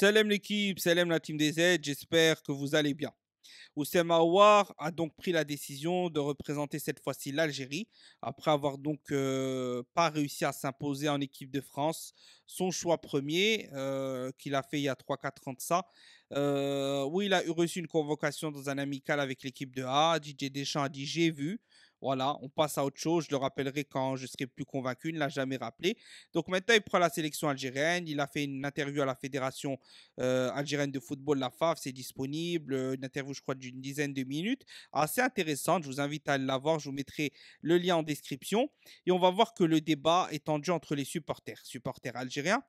Salam l'équipe, salam la team des aides, j'espère que vous allez bien. Oussem Aouar a donc pris la décision de représenter cette fois-ci l'Algérie, après avoir donc pas réussi à s'imposer en équipe de France. Son choix premier, qu'il a fait il y a 3 4 ans de ça, où il a reçu une convocation dans un amical avec l'équipe de A. Didier Deschamps a dit j'ai vu. Voilà, on passe à autre chose. Je le rappellerai quand je serai plus convaincu. Il ne l'a jamais rappelé. Donc maintenant, il prend la sélection algérienne. Il a fait une interview à la fédération algérienne de football, la FAF, c'est disponible. Une interview, je crois, d'une dizaine de minutes. Assez intéressante. Je vous invite à la voir. Je vous mettrai le lien en description. Et on va voir que le débat est tendu entre les supporters. Supporters algériens,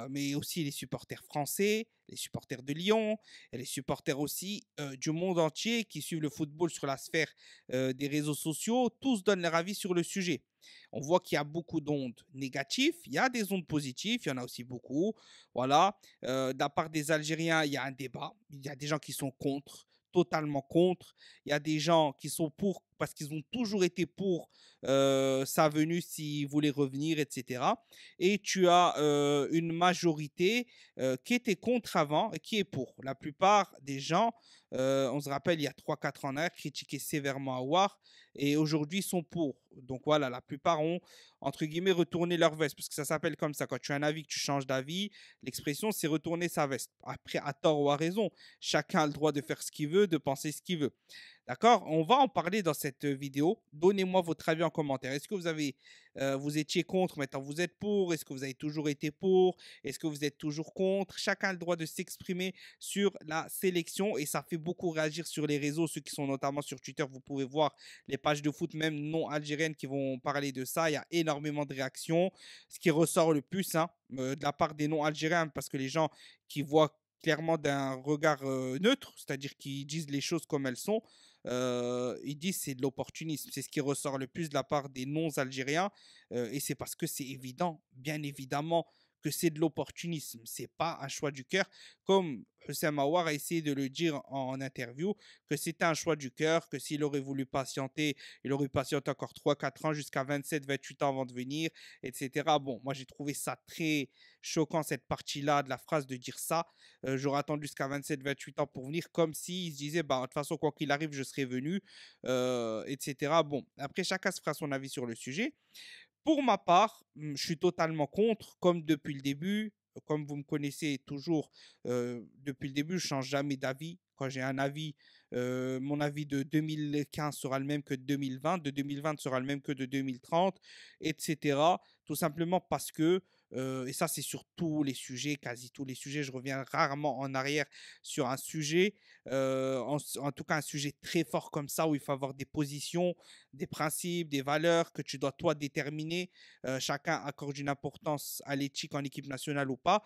mais aussi les supporters français, les supporters de Lyon, et les supporters aussi du monde entier qui suivent le football sur la sphère des réseaux sociaux. Tous donnent leur avis sur le sujet. On voit qu'il y a beaucoup d'ondes négatives, il y a des ondes positives, il y en a aussi beaucoup. Voilà. De la part des Algériens, il y a un débat. Il y a des gens qui sont contre, totalement contre. Il y a des gens qui sont pour parce qu'ils ont toujours été pour sa venue s'ils voulaient revenir, etc. Et tu as une majorité qui était contre avant et qui est pour. La plupart des gens, on se rappelle, il y a 3 4 ans en arrière, critiquaient sévèrement Awar et aujourd'hui sont pour. Donc voilà, la plupart ont, entre guillemets, retourné leur veste, parce que ça s'appelle comme ça. Quand tu as un avis, que tu changes d'avis, l'expression, c'est retourner sa veste. Après, à tort ou à raison, chacun a le droit de faire ce qu'il veut, de penser ce qu'il veut. D'accord? On va en parler dans cette vidéo. Donnez-moi votre avis en commentaire. Est-ce que vous étiez contre, maintenant vous êtes pour? Est-ce que vous avez toujours été pour? Est-ce que vous êtes toujours contre? Chacun a le droit de s'exprimer sur la sélection et ça fait beaucoup réagir sur les réseaux, ceux qui sont notamment sur Twitter. Vous pouvez voir les pages de foot, même non algériennes, qui vont parler de ça. Il y a énormément de réactions. Ce qui ressort le plus hein, de la part des non algériens, parce que les gens qui voient clairement d'un regard neutre, c'est-à-dire qui disent les choses comme elles sont, ils disent c'est de l'opportunisme. C'est ce qui ressort le plus de la part des non-algériens et c'est parce que c'est évident, bien évidemment, que c'est de l'opportunisme. C'est pas un choix du cœur, comme Hussein Mawar a essayé de le dire en interview, que c'était un choix du cœur, que s'il aurait voulu patienter, il aurait patienté encore 3 4 ans jusqu'à 27 28 ans avant de venir, etc. Bon, moi j'ai trouvé ça très choquant cette partie-là de la phrase de dire ça. J'aurais attendu jusqu'à 27 28 ans pour venir, comme s'il se disait, bah, de toute façon, quoi qu'il arrive, je serai venu, etc. Bon, après, chacun se fera son avis sur le sujet. Pour ma part, je suis totalement contre, comme depuis le début. Comme vous me connaissez toujours, depuis le début, je ne change jamais d'avis. Quand j'ai un avis, mon avis de 2015 sera le même que de 2020, de 2020 sera le même que de 2030, etc. Tout simplement parce que, et ça c'est sur tous les sujets, quasi tous les sujets, je reviens rarement en arrière sur un sujet, en tout cas un sujet très fort comme ça où il faut avoir des positions, des principes, des valeurs que tu dois toi déterminer. Chacun accorde une importance à l'éthique en équipe nationale ou pas.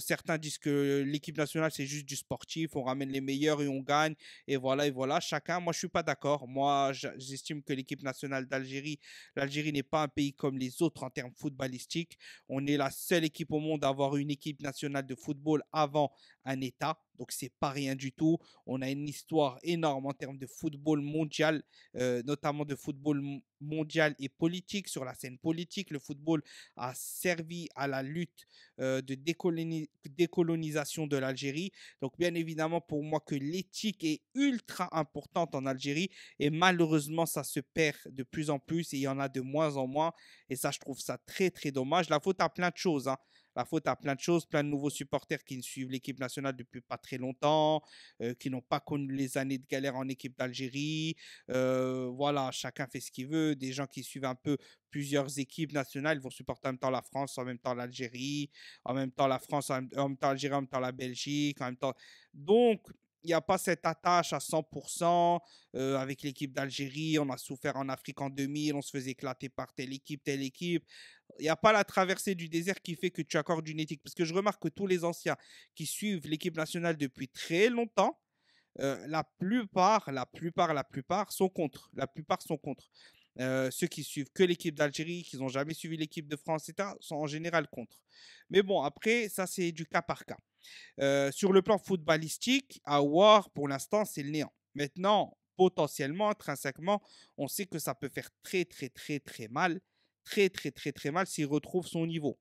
Certains disent que l'équipe nationale, c'est juste du sportif, on ramène les meilleurs et on gagne, et voilà, et voilà. Chacun, moi, je suis pas d'accord. Moi, j'estime que l'équipe nationale d'Algérie, l'Algérie n'est pas un pays comme les autres en termes footballistiques. On est la seule équipe au monde à avoir une équipe nationale de football avant un État. Donc, c'est pas rien du tout. On a une histoire énorme en termes de football mondial, notamment de football mondial et politique. Sur la scène politique, le football a servi à la lutte de décolonisation de l'Algérie. Donc, bien évidemment, pour moi, que l'éthique est ultra importante en Algérie et malheureusement, ça se perd de plus en plus et il y en a de moins en moins. Et ça, je trouve ça très, très dommage. La faute à plein de choses, hein. La faute à plein de choses, plein de nouveaux supporters qui ne suivent l'équipe nationale depuis pas très longtemps, qui n'ont pas connu les années de galère en équipe d'Algérie. Voilà, chacun fait ce qu'il veut. Des gens qui suivent un peu plusieurs équipes nationales vont supporter en même temps la France, en même temps l'Algérie, en même temps la France, en même temps l'Algérie, en même temps la Belgique, en même temps. Donc, il n'y a pas cette attache à 100% avec l'équipe d'Algérie. On a souffert en Afrique en 2000, on se faisait éclater par telle équipe, telle équipe. Il n'y a pas la traversée du désert qui fait que tu accordes une éthique. Parce que je remarque que tous les anciens qui suivent l'équipe nationale depuis très longtemps, la plupart sont contre. La plupart sont contre. Ceux qui suivent que l'équipe d'Algérie, qui n'ont jamais suivi l'équipe de France, etc., sont en général contre. Mais bon, après, ça, c'est du cas par cas. Sur le plan footballistique, à War, pour l'instant, c'est le néant. Maintenant, potentiellement, intrinsèquement, on sait que ça peut faire très, très, très, très mal. Très, très, très, très mal s'il retrouve son niveau.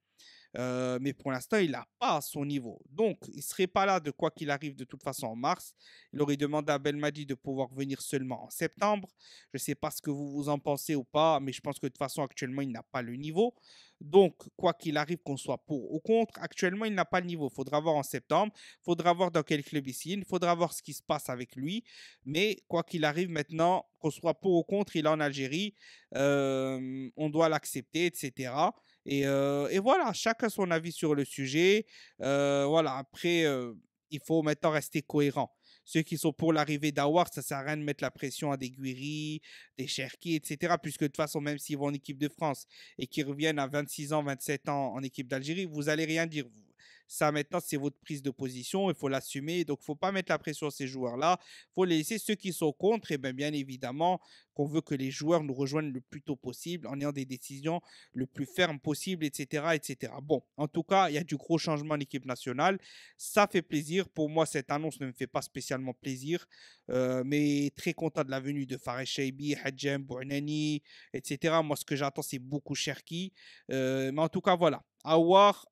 Mais pour l'instant, il n'a pas son niveau. Donc, il ne serait pas là de quoi qu'il arrive de toute façon en mars. Il aurait demandé à Belmadi de pouvoir venir seulement en septembre. Je ne sais pas ce que vous vous en pensez ou pas, mais je pense que de toute façon, actuellement, il n'a pas le niveau. Donc, quoi qu'il arrive, qu'on soit pour ou contre, actuellement, il n'a pas le niveau. Il faudra voir en septembre. Il faudra voir dans quel club il signe. Il faudra voir ce qui se passe avec lui. Mais quoi qu'il arrive maintenant, qu'on soit pour ou contre, il est en Algérie. On doit l'accepter, etc. Et voilà, chacun son avis sur le sujet. Voilà, après, il faut maintenant rester cohérent. Ceux qui sont pour l'arrivée d'Awar, ça ne sert à rien de mettre la pression à des Guiri, des Cherki, etc. Puisque de toute façon, même s'ils vont en équipe de France et qu'ils reviennent à 26 ans, 27 ans en équipe d'Algérie, vous n'allez rien dire. Ça, maintenant, c'est votre prise de position. Il faut l'assumer. Donc, il ne faut pas mettre la pression à ces joueurs-là. Il faut les laisser. Ceux qui sont contre, et bien évidemment, qu'on veut que les joueurs nous rejoignent le plus tôt possible en ayant des décisions le plus fermes possible, etc., etc. Bon, en tout cas, il y a du gros changement en équipe nationale. Ça fait plaisir. Pour moi, cette annonce ne me fait pas spécialement plaisir. Mais très content de la venue de Fares Chaibi, Hadjem, Bouhnani, etc. Moi, ce que j'attends, c'est beaucoup Cherki. Mais en tout cas, voilà. Awar,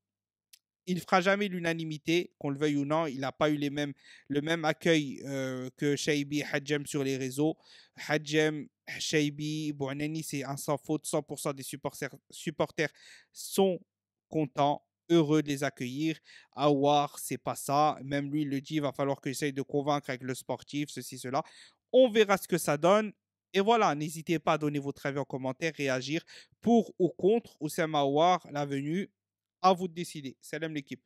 il ne fera jamais l'unanimité, qu'on le veuille ou non. Il n'a pas eu le même accueil que Shaibi Hadjem sur les réseaux. Hadjem, Shaibi, Bouhanani, c'est un sans faute. 100% des supporters sont contents, heureux de les accueillir. Awar, c'est pas ça. Même lui, il le dit, il va falloir que j'essaye de convaincre avec le sportif, ceci, cela. On verra ce que ça donne. Et voilà, n'hésitez pas à donner votre avis en commentaire, réagir pour ou contre Oussama Aouar, la venue. À vous de décider. Salam l'équipe.